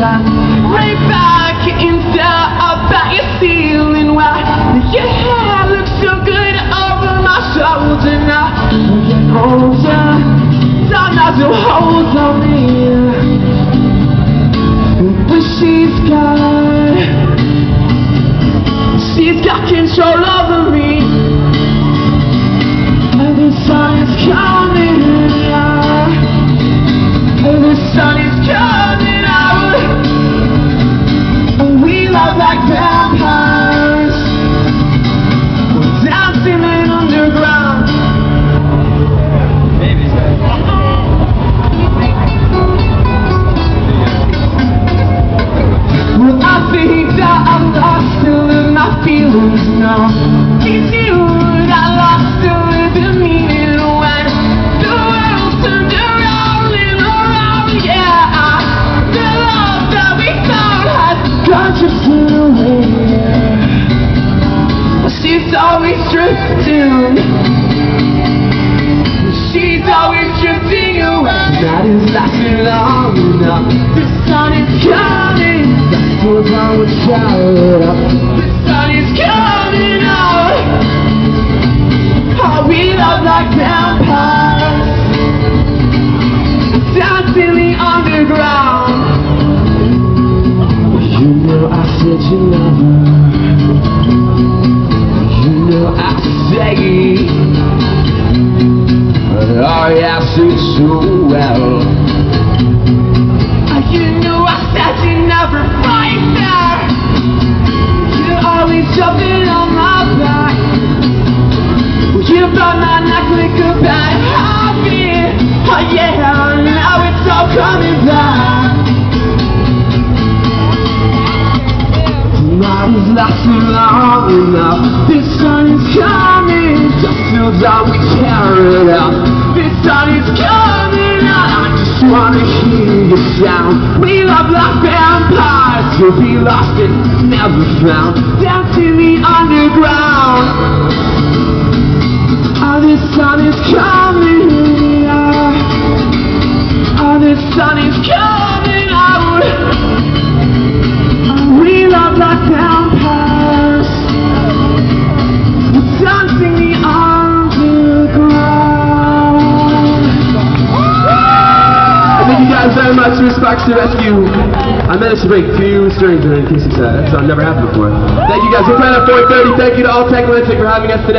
Lay back and stare up at your ceiling while your hair looks so good over my shoulder now. Get older, time not to hold on me. But she's got control over me. And the sun is coming out. And the sun is coming out. And we love like vampires. We're dancing in underground. Well, I think that I'm lost all of my feelings now. It's you that I lost all of the meaning when the world turned around and around. Yeah, the love that we found has gone drifting away. She's always drifting. She's always drifting away. That is lasting long enough. The sun is coming. That's what I would shout up. The sun is coming out. Oh, we love like vampires. Dancing in the underground. You know I said you love her. You know I say it. But I asked it so well. You know I said you never fight fair. You're always jumping on my back. You brought my neck like a bad habit. Oh yeah, now it's all coming back. I was lasting long enough. The sun is coming. Just feels like we carry it out. The sun is coming out. I just wanna hear your sound. We love like vampires. You'll be lost and never found. Dancing in the underground. Oh, the sun is coming out. Oh, the sun is coming out. Oh, we love like vampires. Dancing in the underground. Thank you guys very much. Respects to Rescue. I managed to break 2 strings in case you said. That's never happened before. Thank you guys. We're playing at 4:30. Thank you to All Tech Atlantic for having us today.